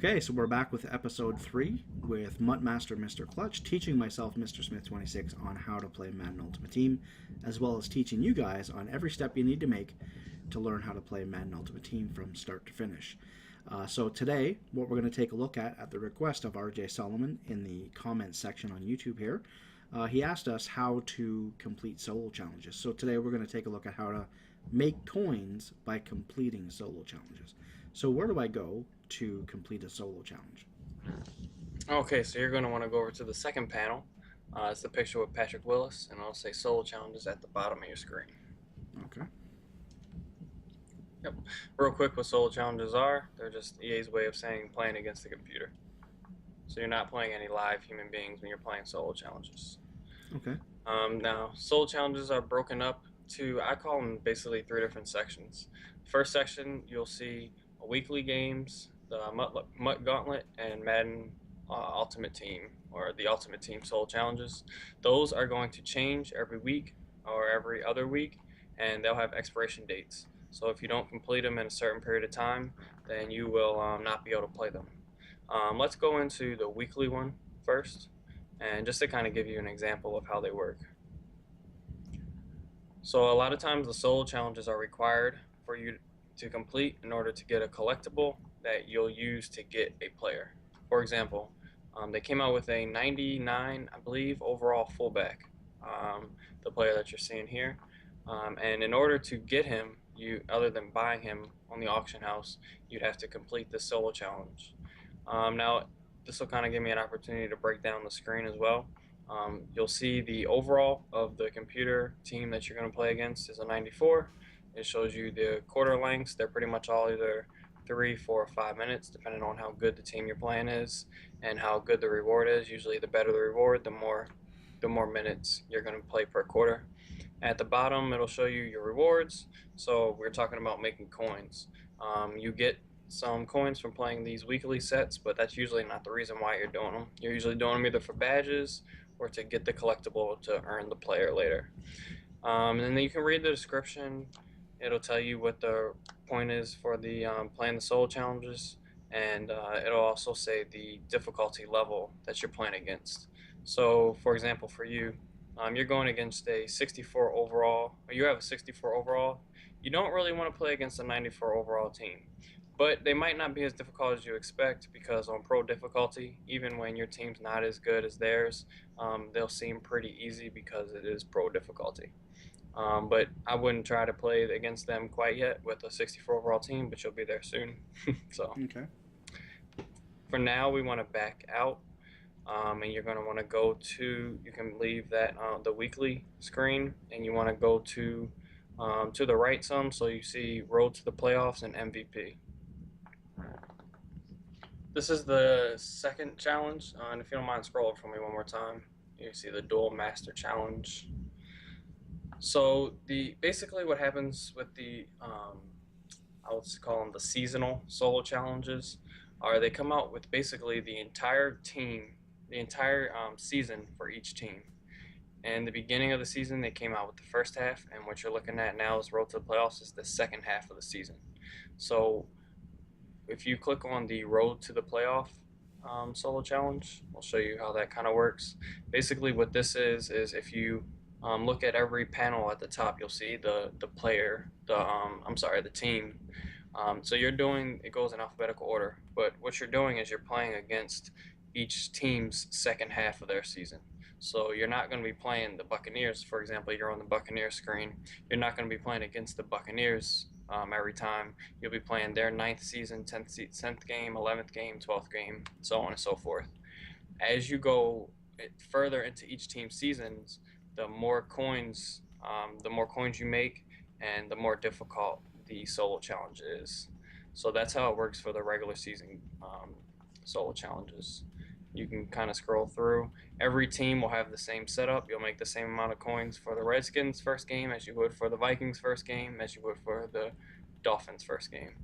Okay, so we're back with episode 3 with Muttmaster Mr. Clutch, teaching myself, Mr. Smith 26, on how to play Madden Ultimate Team, as well as teaching you guys on every step you need to make to learn how to play Madden Ultimate Team from start to finish. So today, what we're going to take a look at the request of RJ Solomon in the comments section on YouTube here, he asked us how to complete solo challenges. So today we're going to take a look at how to make coins by completing solo challenges. So where do I go to complete a solo challenge? Okay, so you're going to want to go over to the second panel. It's the picture with Patrick Willis, and it'll say solo challenges at the bottom of your screen. Okay. Yep. Real quick, what solo challenges are, they're just EA's way of saying playing against the computer. So you're not playing any live human beings when you're playing solo challenges. Okay. Now, solo challenges are broken up to, I call them basically 3 different sections. First section, you'll see weekly games, the Mutt Gauntlet, and Madden Ultimate Team, or the Ultimate Team solo challenges. Those are going to change every week or every other week, and they'll have expiration dates. So if you don't complete them in a certain period of time, then you will not be able to play them. Let's go into the weekly one first, and just to kind of give you an example of how they work. So a lot of times the solo challenges are required for you to complete in order to get a collectible that you'll use to get a player. For example, they came out with a 99, I believe, overall fullback, the player that you're seeing here. And in order to get him, other than buying him on the auction house, you'd have to complete the solo challenge. Now, this will kind of give me an opportunity to break down the screen as well. You'll see the overall of the computer team that you're going to play against is a 94. It shows you the quarter lengths. They're pretty much all either 3, 4, or 5 minutes, depending on how good the team you're playing is and how good the reward is. Usually, the better the reward, the more minutes you're going to play per quarter. At the bottom, it'll show you your rewards. So we're talking about making coins. You get some coins from playing these weekly sets, but that's usually not the reason why you're doing them. You're usually doing them either for badges or to get the collectible to earn the player later. And then you can read the description. It'll tell you what the point is for the playing the solo challenges, and it'll also say the difficulty level that you're playing against. So, for example, for you, you're going against a 64 overall, or you have a 64 overall. You don't really want to play against a 94 overall team, but they might not be as difficult as you expect because on pro difficulty, even when your team's not as good as theirs, they'll seem pretty easy because it is pro difficulty. But I wouldn't try to play against them quite yet with a 64 overall team, but you'll be there soon. So Okay. for now, we want to back out, and you're going to want to go to. You can leave that the weekly screen, and you want to go to the right some, so you see Road to the Playoffs and MVP. This is the second challenge, and if you don't mind scrolling for me one more time, you see the Dual Master Challenge. So basically what happens with the I would call them the seasonal solo challenges are they come out with basically the entire team, the entire season for each team. And the beginning of the season, they came out with the first half, and what you're looking at now is Road to the Playoffs is the second half of the season. So if you click on the Road to the Playoff solo challenge, I'll show you how that kind of works. Basically, what this is if you look at every panel at the top, you'll see the player, the team. So you're doing it goes in alphabetical order, but what you're doing is you're playing against each team's second half of their season. So you're not going to be playing the Buccaneers, for example. You're on the Buccaneers screen. You're not going to be playing against the Buccaneers every time. You'll be playing their 9th season, 10th game, 11th game, 12th game, so on and so forth. As you go further into each team's seasons, the more coins you make, and the more difficult the solo challenge is. So that's how it works for the regular season solo challenges. You can kind of scroll through. Every team will have the same setup. You'll make the same amount of coins for the Redskins first game as you would for the Vikings first game, as you would for the Dolphins first game.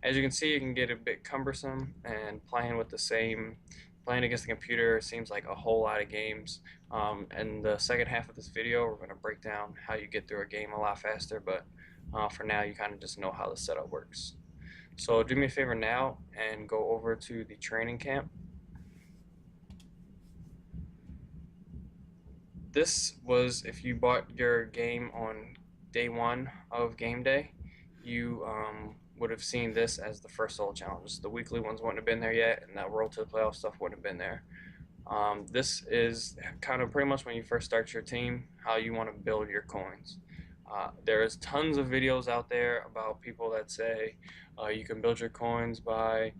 As you can see, it can get a bit cumbersome, and playing against the computer seems like a whole lot of games. In the second half of this video, we're going to break down how you get through a game a lot faster, but for now, you kind of just know how the setup works. So do me a favor now and go over to the training camp. This was if you bought your game on day one of game day, you would have seen this as the first solo challenge. The weekly ones wouldn't have been there yet, and that World to the Playoff stuff wouldn't have been there. This is kind of pretty much when you first start your team, how you want to build your coins. There's tons of videos out there about people that say you can build your coins by,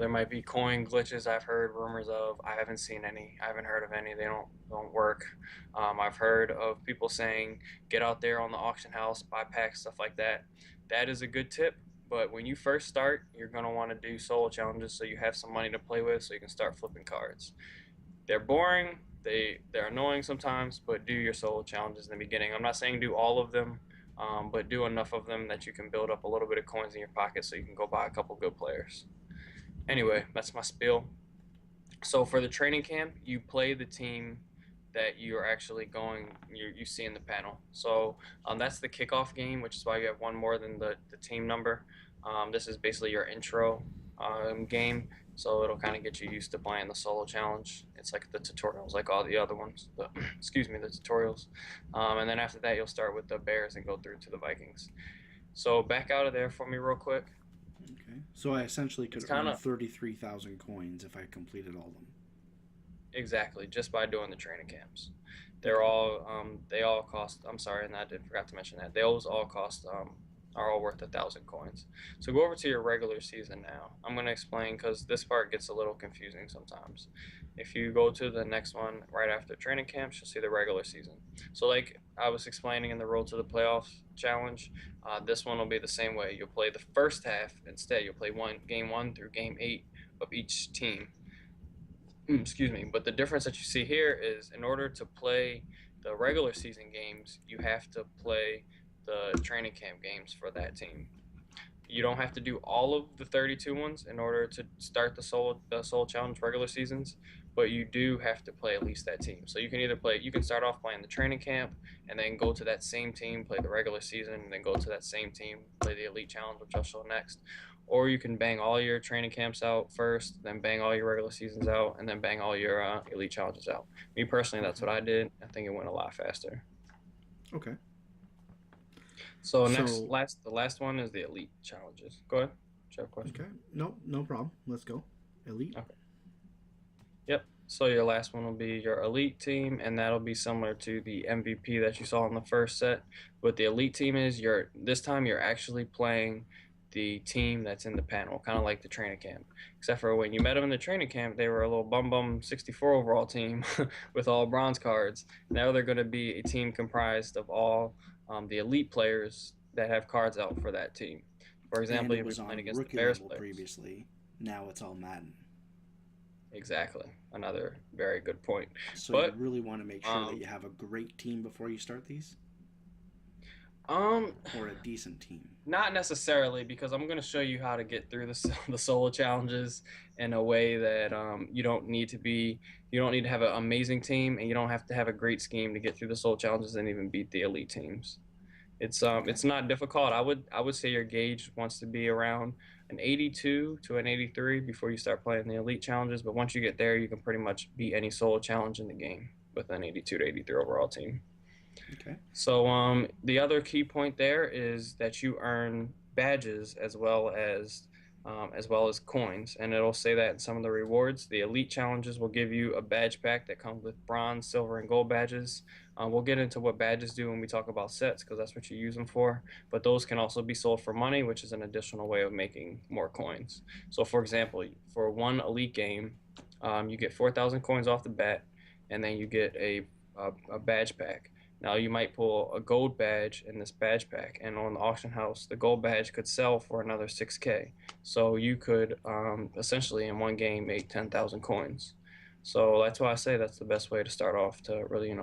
there might be coin glitches I've heard rumors of. I haven't seen any. I haven't heard of any. They don't work. I've heard of people saying get out there on the auction house, buy packs, stuff like that. That is a good tip. But when you first start, you're gonna want to do solo challenges so you have some money to play with, so you can start flipping cards. They're boring. They're annoying sometimes, but do your solo challenges in the beginning. I'm not saying do all of them, but do enough of them that you can build up a little bit of coins in your pocket so you can go buy a couple good players. Anyway, that's my spiel. So for the training camp, you play the team that you're actually you see in the panel. So that's the kickoff game, which is why you have one more than the team number. This is basically your intro game, so it'll kind of get you used to playing the solo challenge. It's like the tutorials, like all the other ones. Excuse me, the tutorials. And then after that, you'll start with the Bears and go through to the Vikings. So back out of there for me real quick. Okay. So I essentially could It's earn kind of 33,000 coins if I completed all of them. exactly just by doing the training camps. Okay. They all cost. I'm sorry, and I forgot to mention that they always all cost are all worth 1,000 coins. So go over to your regular season now. I'm going to explain because this part gets a little confusing sometimes. If you go to the next one right after training camps, you'll see the regular season. So like I was explaining in the Road to the Playoffs challenge, this one will be the same way. You'll play the first half instead. You'll play game one through game 8 of each team. Excuse me. But the difference that you see here is in order to play the regular season games, you have to play the training camp games for that team. You don't have to do all of the 32 ones in order to start the solo challenge regular seasons, but you do have to play at least that team. So you can start off playing the training camp and then go to that same team, play the regular season, and then go to that same team, play the elite challenge, which I'll show next. Or you can bang all your training camps out first, then bang all your regular seasons out, and then bang all your elite challenges out. Me personally, that's Okay. what I did. I think it went a lot faster. Okay. So So, the last one is the elite challenges. Go ahead. Do you have a question? okay. No problem. Let's go. Elite. Okay. Yep. So your last one will be your elite team, and that'll be similar to the MVP that you saw in the first set. What the elite team is, this time you're actually playing the team that's in the panel, kind of like the training camp. Except for when you met them in the training camp, they were a little bum 64 overall team with all bronze cards. Now they're going to be a team comprised of all the elite players that have cards out for that team. For And example, it you'll be was playing on against the rookie Bears level players. previously. Now it's all Madden. Exactly. Another very good point. So you But really want to make sure that um you have a great team before you start these, um or a decent team. not necessarily because I'm going to show you how to get through the solo challenges in a way that you don't need to have an amazing team and you don't have to have a great scheme to get through the solo challenges and even beat the elite teams. Okay. It's not difficult. I would say your gauge wants to be around an 82 to an 83 before you start playing the elite challenges, but once you get there, you can pretty much beat any solo challenge in the game with an 82 to 83 overall team. Okay. So the other key point there is that you earn badges as well as coins, and it'll say that in some of the rewards. The elite challenges will give you a badge pack that comes with bronze, silver, and gold badges. We'll get into what badges do when we talk about sets because that's what you use them for. But those can also be sold for money, which is an additional way of making more coins. So, for example, for one elite game, you get 4,000 coins off the bat, and then you get a badge pack. Now you might pull a gold badge in this badge pack, and on the auction house, the gold badge could sell for another 6K. So you could essentially in one game make 10,000 coins. So that's why I say that's the best way to start off to really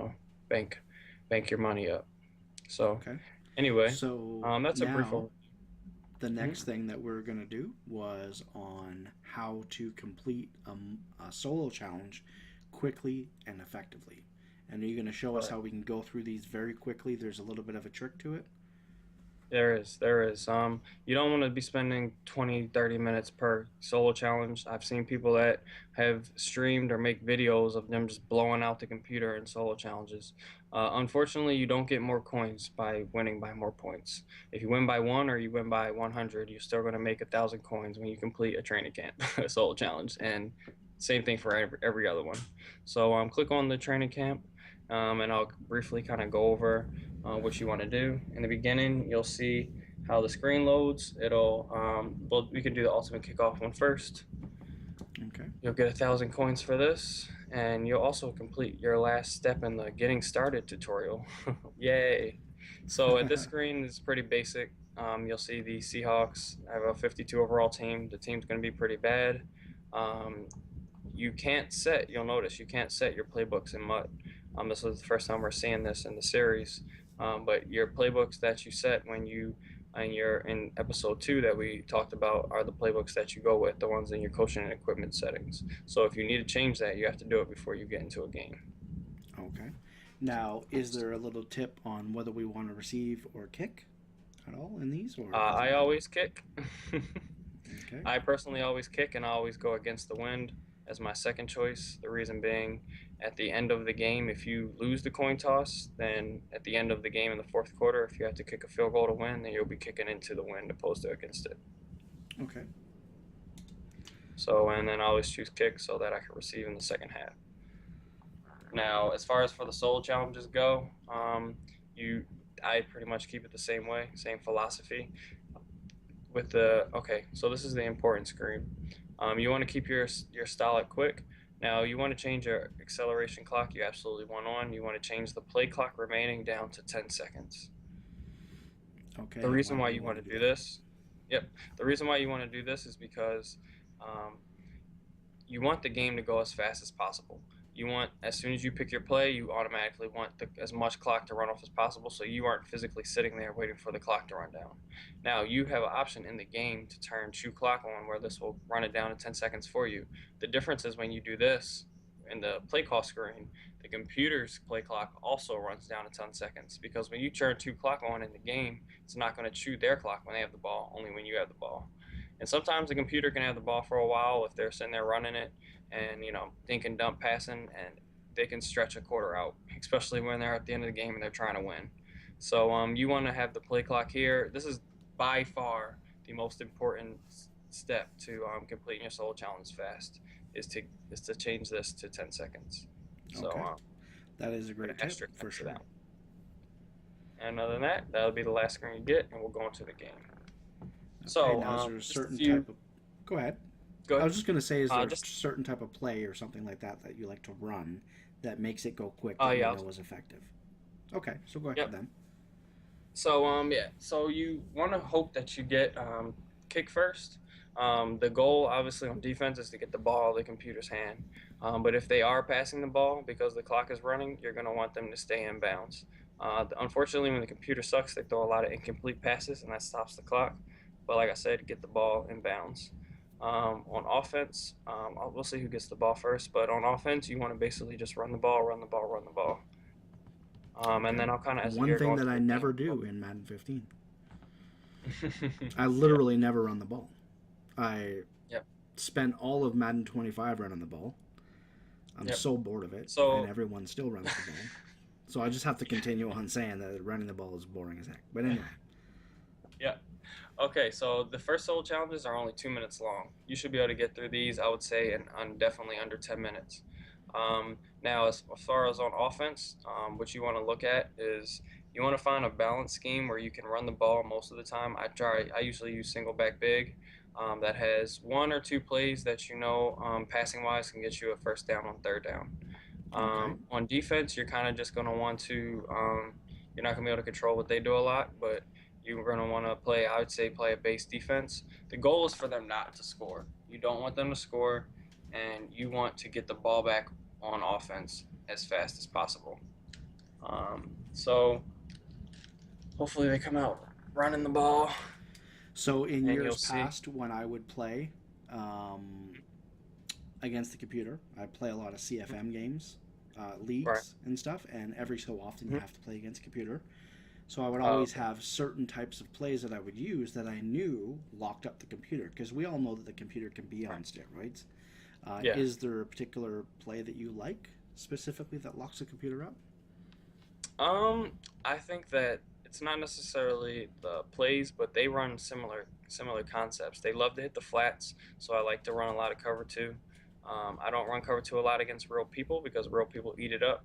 bank bank your money up. So Okay. anyway, So that's a brief now overview. the Mhm. next thing that we're going to do was on how to complete a solo challenge quickly and effectively. And are you going to show us Right. how we can go through these very quickly? There's a little bit of a trick to it. There is. You don't want to be spending 20, 30 minutes per solo challenge. I've seen people that have streamed or make videos of them just blowing out the computer in solo challenges. Unfortunately, you don't get more coins by winning by more points. If you win by one or you win by 100, you're still going to make 1,000 coins when you complete a training camp, a solo challenge, and same thing for every other one. So click on the training camp, and I'll briefly kind of go over what you want to do. In the beginning, you'll see how the screen loads. Well, we can do the ultimate kickoff one first. Okay. You'll get 1,000 coins for this, and you'll also complete your last step in the getting started tutorial. Yay! So at this screen, it's pretty basic. You'll see the Seahawks have a 52 overall team. The team's going to be pretty bad. Um, you'll notice you can't set your playbooks in MUT. This is the first time we're seeing this in the series. But your playbooks that you set when you and you're in episode 2 that we talked about are the playbooks that you go with, the ones in your coaching and equipment settings. So if you need to change that, you have to do it before you get into a game. Okay. Now, is there a little tip on whether we want to receive or kick at all in these, or does it I matter? always kick. Okay. I personally always kick, and I always go against the wind as my second choice. The reason being, at the end of the game, if you lose the coin toss, then at the end of the game in the fourth quarter, if you have to kick a field goal to win, then you'll be kicking into the wind opposed to against it. Okay. So, and then I always choose kick so that I can receive in the second half. Now, as far as for the solo challenges go, you I pretty much keep it the same way, same philosophy. So this is the important screen. You want to keep your style at quick. Now you want to change your acceleration clock. You absolutely want on. You want to change the play clock remaining down to 10 seconds. Okay. The And reason why do why we you want want to to do do that? this, yep. The reason why you want to do this is because um, you want the game to go as fast as possible. You want, as soon as you pick your play, you automatically want as much clock to run off as possible, so you aren't physically sitting there waiting for the clock to run down. Now, you have an option in the game to turn chew clock on, where this will run it down to 10 seconds for you. The difference is when you do this in the play call screen, the computer's play clock also runs down to 10 seconds, because when you turn chew clock on in the game, it's not going to chew their clock when they have the ball, only when you have the ball. And sometimes the computer can have the ball for a while if they're sitting there running it and dink and dump passing, and they can stretch a quarter out, especially when they're at the end of the game and they're trying to win. So you want to have the play clock here. This is by far the most important step to completing your solo challenge fast is to change this to 10 seconds. So Okay. That is a put an great tip for asterisk to sure. that. And other than that, that'll be the last screen you get, and we'll go into the game. Okay. So Now, is there a just a certain few. type of? Go ahead. Go I ahead. was just gonna say, is there a Just certain type of play or something like that that you like to run that makes it go quick Oh that you yeah. know is effective? Okay. So go ahead Yep. then. So yeah. So you want to hope that you get kick first. The goal, obviously, on defense is to get the ball out of the computer's hand. But if they are passing the ball because the clock is running, you're going to want them to stay in bounds. Unfortunately, when the computer sucks, they throw a lot of incomplete passes, and that stops the clock. But like I said, get the ball in bounds. On offense, we'll see who gets the ball first. But on offense, you want to basically just run the ball, run the ball, run the ball. And Okay. then I'll kind of, as we One are thing going that through I the game, never do in Madden 15, I yeah, literally never run the ball. I yep, spent all of Madden 25 running the ball. I'm yep. so bored of it, and So, everyone still runs the ball. So I just have to continue on saying that running the ball is boring as heck. But anyway, yeah. Okay, so the first solo challenges are only 2 minutes long. You should be able to get through these, I would say, in definitely under 10 minutes. Now, as far as on offense, what you want to look at is you want to find a balanced scheme where you can run the ball most of the time. I usually use single back big, that has one or two plays that passing wise can get you a first down on third down. okay, On defense, you're kind of just going to want to, you're not going to be able to control what they do a lot, but you're going to want to play, I would say, play a base defense. The goal is for them not to score. You don't want them to score, and you want to get the ball back on offense as fast as possible. So hopefully they come out running the ball, so in and you'll years see. past, when I would play um, against the computer, I play a lot of CFM games, Right. leagues, and stuff. And every so often, you Mhm. have to play against a computer. So I would Oh, always okay. have certain types of plays that I would use that I knew locked up the computer, because we all know that the computer can be on steroids. Yeah. Is there a particular play that you like specifically that locks the computer up? Um, I think that it's not necessarily the plays, but they run similar concepts. They love to hit the flats, so I like to run a lot of cover two. I don't run cover two a lot against real people because real people eat it up.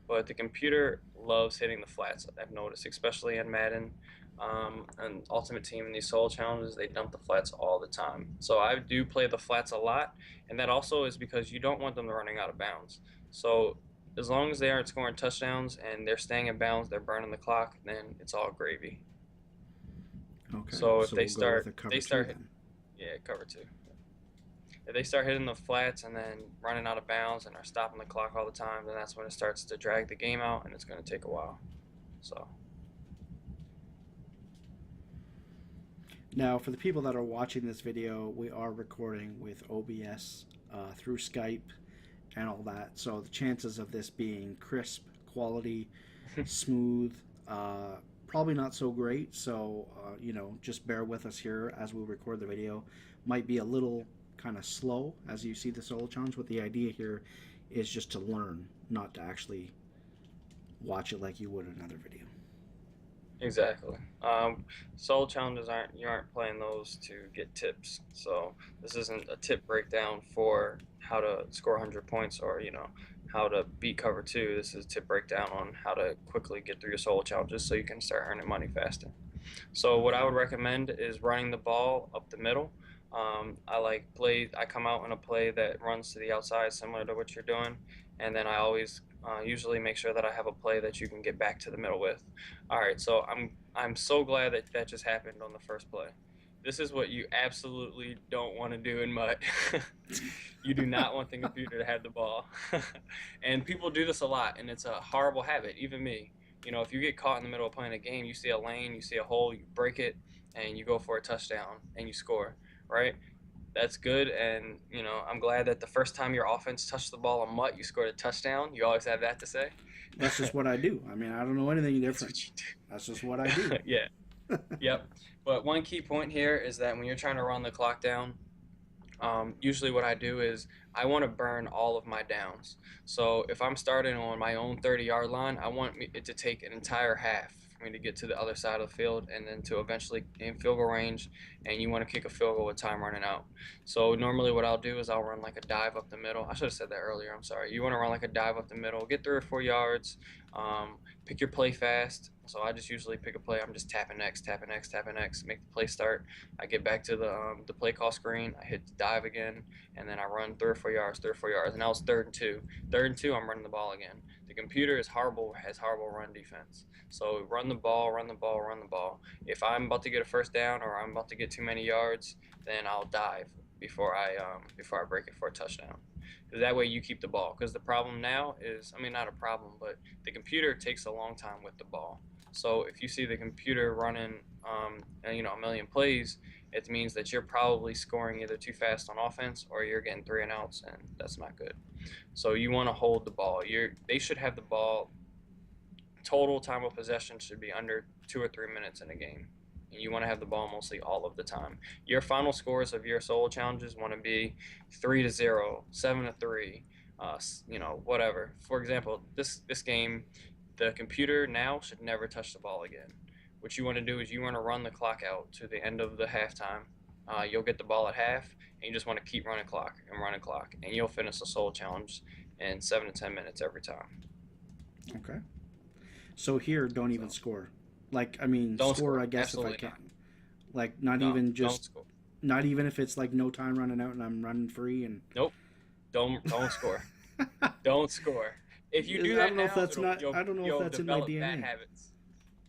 But the computer loves hitting the flats. I've noticed, especially in Madden, and Ultimate Team in these solo challenges, they dump the flats all the time. So I do play the flats a lot, and that also is because you don't want them running out of bounds. So as long as they aren't scoring touchdowns and they're staying in bounds, they're burning the clock, then it's all gravy. Okay, So so we'll go with a if they cover two start, then. yeah, cover two. If they start hitting the flats and then running out of bounds and are stopping the clock all the time, then that's when it starts to drag the game out, and it's going to take a while. So Now, for the people that are watching this video, we are recording with OBS through Skype and all that. So the chances of this being crisp, quality, smooth, probably not so great. So, just bear with us here as we record the video. Might be a little kind of slow as you see the solo challenge, but the idea here is just to learn, not to actually watch it like you would another video. exactly. Solo challenges aren't playing those to get tips. So this isn't a tip breakdown for how to score 100 points or how to beat cover two. This is a tip breakdown on how to quickly get through your solo challenges so you can start earning money faster. So what I Okay. would recommend is running the ball up the middle. I like play. I come out in a play that runs to the outside, similar to what you're doing, and then I always usually make sure that I have a play that you can get back to the middle with. All right, so I'm so glad that that just happened on the first play. This is what you absolutely don't want to do in mud. You do not want the computer to have the ball, and people do this a lot, and it's a horrible habit. Even me, if you get caught in the middle of playing a game, you see a lane, you see a hole, you break it, and you go for a touchdown and you score, right? That's good, and I'm glad that the first time your offense touched the ball on Mutt, you scored a touchdown. You always have that to say. That's just what I do. I mean, I don't know anything That's different. what you That's just what I do. do. Yeah, yep. But one key point here is that when you're trying to run the clock down, usually what I do is I want to burn all of my downs. So if I'm starting on my own 30-yard line, I want it to take an entire half for me to get to the other side of the field and then to eventually in field goal range, and you want to kick a field goal with time running out. So normally what I'll do is I'll run like a dive up the middle. I should have said that earlier. I'm sorry. You want to run like a dive up the middle, get 3 or 4 yards, pick your play fast. So I just usually pick a play. I'm just tapping X, tapping X, tapping X, make the play start. I get back to the play call screen. I hit dive again, and then I run 3 or 4 yards, 3 or 4 yards. And now it's third and two. Third and two, I'm running the ball again. The computer is horrible, has horrible run defense. So run the ball, run the ball, run the ball. If I'm about to get a first down or I'm about to get too many yards, then I'll dive before I break it for a touchdown. Because that way you keep the ball. Because the problem now is, I mean, not a problem, but the computer takes a long time with the ball. So if you see the computer running, a million plays, it means that you're probably scoring either too fast on offense or you're getting three and outs, and that's not good. So you want to hold the ball. They should have the ball. Total time of possession should be under 2 or 3 minutes in a game. And you want to have the ball mostly all of the time. Your final scores of your solo challenges want to be 3-0, 7-3, whatever. For example, this game, the computer now should never touch the ball again. What you want to do is you want to run the clock out to the end of the halftime. You'll get the ball at half, and you just want to keep running clock and running clock, and you'll finish the solo challenge in 7 to 10 minutes every time. Okay. So here, don't even So score. Like, I mean, don't score, score. I guess, if I Absolutely can. not. Like, not No, even don't just, score. not even if it's like no time running out and I'm running free and. Nope. Don't score. Don't score. If you do I that don't know if now, that's not. I don't know if you'll that's in my develop bad DNA. habits.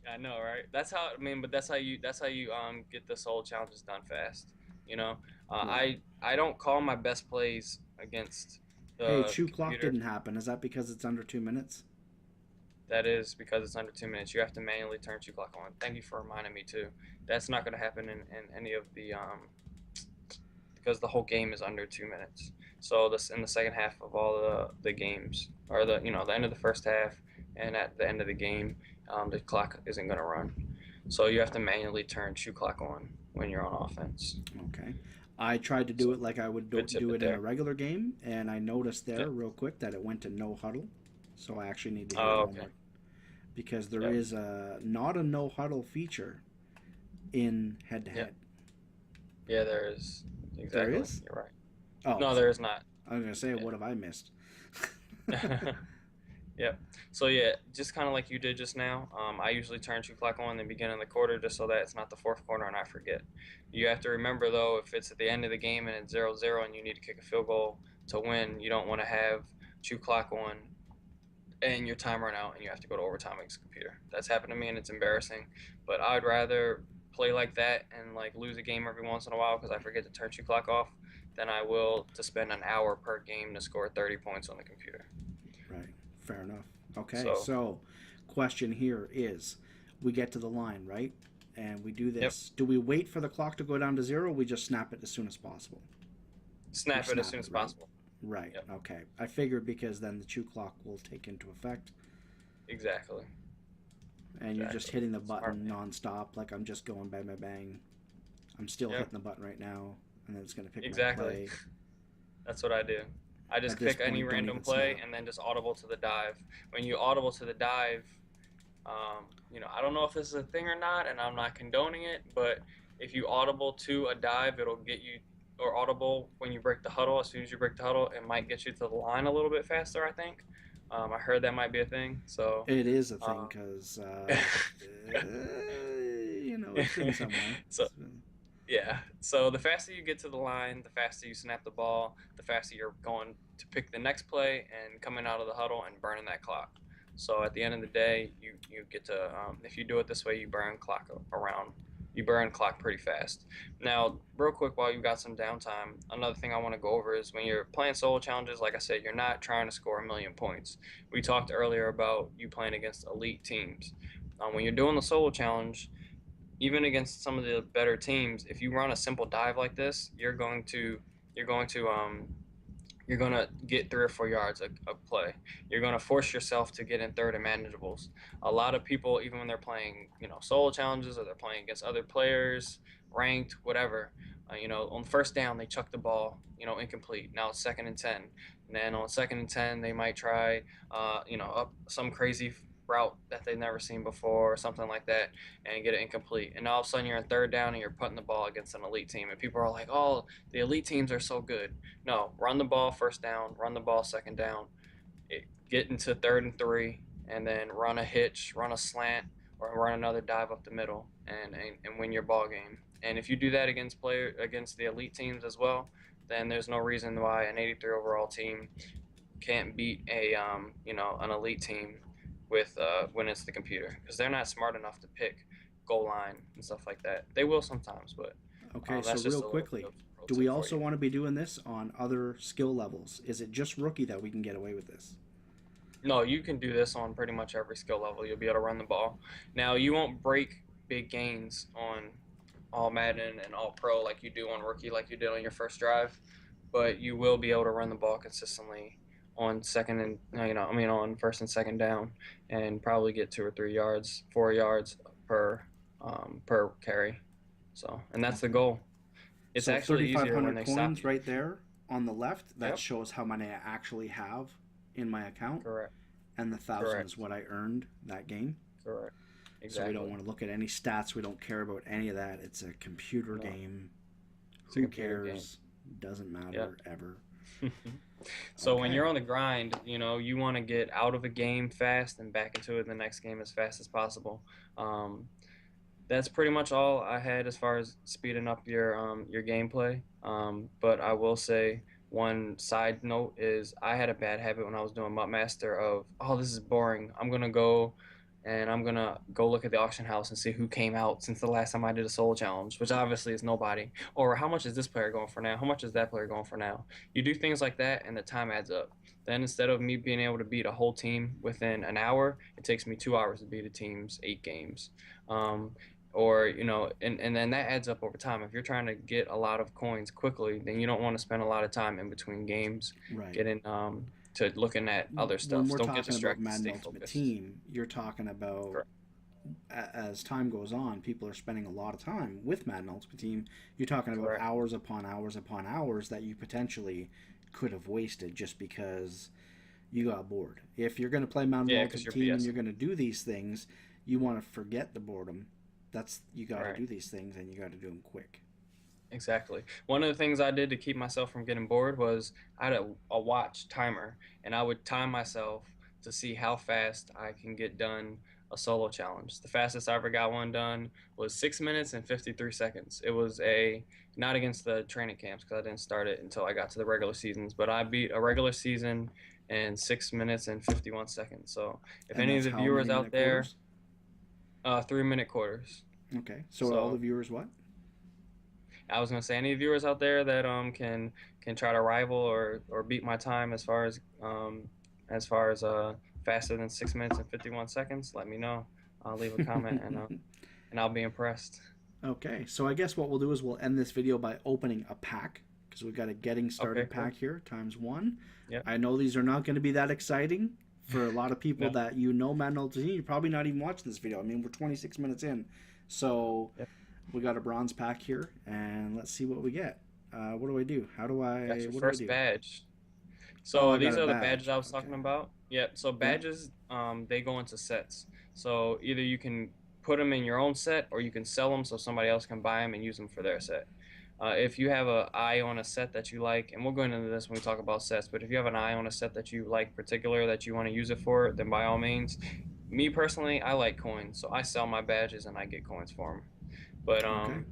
I know, right? But that's how you get the soul challenges done fast. You know, Right. I don't call my best plays against Hey, the chew clock computer. didn't happen. Is that because it's under 2 minutes? That is because it's under 2 minutes. You have to manually turn two clock on. Thank you for reminding me too. That's not going to happen in any of the because the whole game is under 2 minutes. So this in the second half of all the games, or the end of the first half, and at the end of the game, the clock isn't going to run. So you have to manually turn shoe clock on when you're on offense. Okay. I tried to do So it like I would good tip do it it in a there. regular game, and I noticed there Yep. real quick that it went to no huddle. So I actually need to hit it Oh, one okay. more because there Yep. is not a no huddle feature in head to Yep. head. Yeah, there is. There Exactly. is? You're right. Oh, No, there is not. I was gonna say, Yeah. what have I missed? Yep. So yeah, just kind of like you did just now. I usually turn shoe clock on in the beginning of the quarter just so that it's not the fourth quarter and I forget. You have to remember though, if it's at the end of the game and it's 0-0 and you need to kick a field goal to win, you don't want to have shoe clock on and your time run out and you have to go to overtime against the computer. That's happened to me and it's embarrassing. But I'd rather play like that and like lose a game every once in a while because I forget to turn shoe clock off than I will to spend an hour per game to score 30 points on the computer. Right. Fair enough. Okay. So, So, question here is, we get to the line, right? And we do yep, this. Do we wait for the clock to go down to zero? Or we just snap it as soon as possible. We snap it as snap soon it, as right? possible. Right. Yep, Okay. I figured because then the chew clock will take into effect, exactly. and you're just Exactly. hitting the Smart button man. nonstop. Like I'm just going bang, bang, bang. I'm still Yep, hitting the button right now, and then it's gonna pick my exactly. play. That's what I do. I At just this pick any point, don't random even play snap. and then just audible to the dive. When you audible to the dive, I don't know if this is a thing or not, and I'm not condoning it, but if you audible to a dive, it'll get you, or audible when you break the huddle. As soon as you break the huddle, it might get you to the line a little bit faster. I think. I heard that might be a thing. So, It is a thing um, because it's been somewhere. so yeah. So the faster you get to the line, the faster you snap the ball, the faster you're going to pick the next play and coming out of the huddle and burning that clock. So at the end of the day, you get to if you do it this way, you burn clock around. You burn clock pretty fast. Now, real quick, while you got some downtime, another thing I want to go over is when you're playing solo challenges. Like I said, you're not trying to score a million points. We talked earlier about you playing against elite teams. When you're doing the solo challenge, even against some of the better teams, if you run a simple dive like this, you're going to you're going to get 3 or 4 yards of play. You're going to force yourself to get in third and manageables. A lot of people, even when they're playing, solo challenges or they're playing against other players, ranked, whatever, on first down, they chuck the ball, incomplete. Now it's 2nd and 10. And then on 2nd and 10, they might try, up some crazy route that they've never seen before or something like that and get it incomplete. And all of a sudden you're in third down and you're putting the ball against an elite team. And people are like, oh, the elite teams are so good. No, run the ball first down, run the ball second down, get into 3rd and 3, and then run a hitch, run a slant, or run another dive up the middle and win your ball game. And if you do that against the elite teams as well, then there's no reason why an 83 overall team can't beat an elite team with when it's the computer because they're not smart enough to pick goal line and stuff like that. They will sometimes, but Okay, so that's real just a little bit quickly, of pro do we tip for also you. want to be doing this on other skill levels? Is it just rookie that we can get away with this? No, you can do this on pretty much every skill level. You'll be able to run the ball. Now you won't break big gains on all Madden and all pro like you do on rookie, like you did on your first drive, but you will be able to run the ball consistently on second and on first and second down, and probably get 2 or 3 yards, 4 yards per carry. So, and that's the Okay. goal. It's So actually easier when 3,500 they stop coins you. right there on the left, that Yep, shows how many I actually have in my account, correct, and the 1,000 is correct, what I earned that game. correct, So we don't exactly. want to look at any stats. We don't care about any of that. It's a computer No, game. it's a Who computer game. cares? Doesn't Yep. matter ever. So when Okay. you're on the grind, you want to get out of a game fast and back into it in the next game as fast as possible. Um, that's pretty much all I had as far as speeding up your gameplay. But I will say one side note is I had a bad habit when I was doing Mutt Master of, oh, this is boring. I'm gonna go look at the auction house and see who came out since the last time I did a solo challenge, which obviously is nobody. Or how much is this player going for now? How much is that player going for now? You do things like that and the time adds up. Then instead of me being able to beat a whole team within an hour, it takes me 2 hours to beat a team's 8 games. Um, or and then that adds up over time. If you're trying to get a lot of coins quickly, then you don't want to spend a lot of time in between games Right. getting to looking at other When stuff. we're Don't get talking about distracted, Madden stay Ultimate focused. Team, you're talking about Correct. as time goes on, people are spending a lot of time with Madden Ultimate Team. You're talking about Correct. hours upon hours upon hours that you potentially could have wasted just because you got bored. If you're going to play Madden Yeah, because Ultimate you're Team and you're BSing. going to do these things, you want to forget the boredom. That's you got to Right. do these things and you got to do them quick. Exactly. One of the things I did to keep myself from getting bored was I had a watch timer, and I would time myself to see how fast I can get done a solo challenge. The fastest I ever got one done was 6 minutes and 53 seconds. It was a not against the training camps because I didn't start it until I got to the regular seasons, but I beat a regular season in 6 minutes and 51 seconds. So if And any of that's the how viewers many out minute there, quarters? 3 minute quarters. Okay. So all the So viewers what? I was gonna say any viewers out there that can try to rival or beat my time as far as faster than 6 minutes and 51 seconds, let me know. I'll leave a comment and I'll be impressed. Okay, so I guess what we'll do is we'll end this video by opening a pack because we've got a getting Okay, started cool. pack here times one. Yep. I know these are not going to be that exciting for a lot of people No. that you know Madden Ultimate Team. You're probably not even watching this video. I mean, we're 26 minutes in, so Yep. we got a bronze pack here, and let's see what we get. What do I do? How do I? Got your What do I first do? badge. Oh, So I got these a are the badges badge. I was Okay. talking about. Yep. So Yeah. badges, they go into sets. So either you can put them in your own set, or you can sell them so somebody else can buy them and use them for their set. If you have an eye on a set that you like, and we'll go into this when we talk about sets, but if you have an eye on a set that you like particular that you want to use it for, then by all means. Me personally, I like coins, so I sell my badges and I get coins for them. But Okay.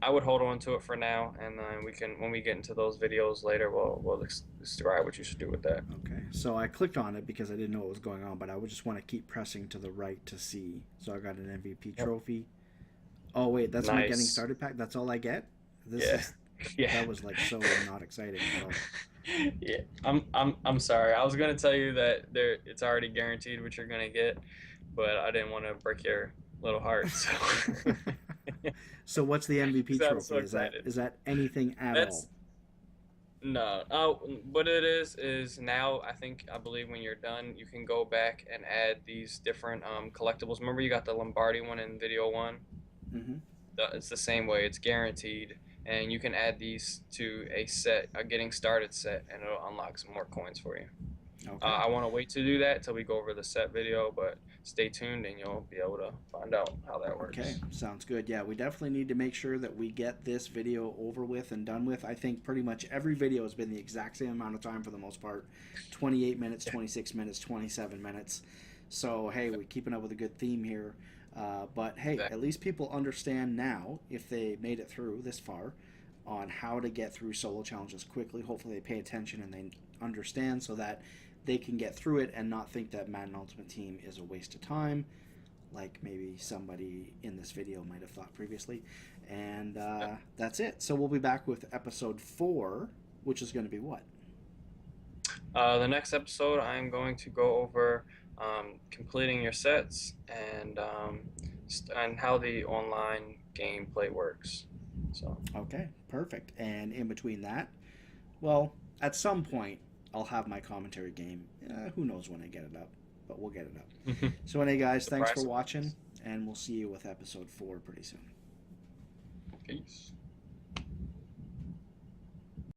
I would hold on to it for now, and then we can, when we get into those videos later, we'll describe what you should do with that. Okay, so I clicked on it because I didn't know what was going on, but I would just want to keep pressing to the right to see. So I got an MVP Yep. trophy. Oh wait, that's my getting Nice. started pack. That's all I get. This Yeah. is Yeah. that was like so not exciting at all. Yeah. I'm sorry. I was gonna tell you that it's already guaranteed what you're gonna get, but I didn't want to break your little heart. So So what's the MVP 'cause I was trophy? so excited. Is that anything at That's all? no. What it is now I believe when you're done, you can go back and add these different collectibles. Remember you got the Lombardi one in video one? Mm-hmm. It's the same way. It's guaranteed, and you can add these to a set, a getting started set, and it'll unlock some more coins for you. Okay. I want to wait to do that till we go over the set video, but stay tuned and you'll be able to find out how that Okay, works. sounds good. Yeah, we definitely need to make sure that we get this video over with and done with. I think pretty much every video has been the exact same amount of time for the most part, 28 minutes, 26 minutes, 27 minutes. So, hey, we're keeping up with a good theme here. But, hey, Exactly. at least people understand now, if they made it through this far, on how to get through solo challenges quickly. Hopefully they pay attention and they understand so that they can get through it and not think that Madden Ultimate Team is a waste of time like maybe somebody in this video might have thought previously. And that's it. So we'll be back with episode 4, which is going to be what? The next episode, I'm going to go over completing your sets and how the online gameplay works. So Okay, perfect. And in between that, well, at some point, I'll have my commentary game. Who knows when I get it up, but we'll get it up. So, anyway, guys, thanks surprise, for watching, surprise. and we'll see you with episode 4 pretty soon. Peace.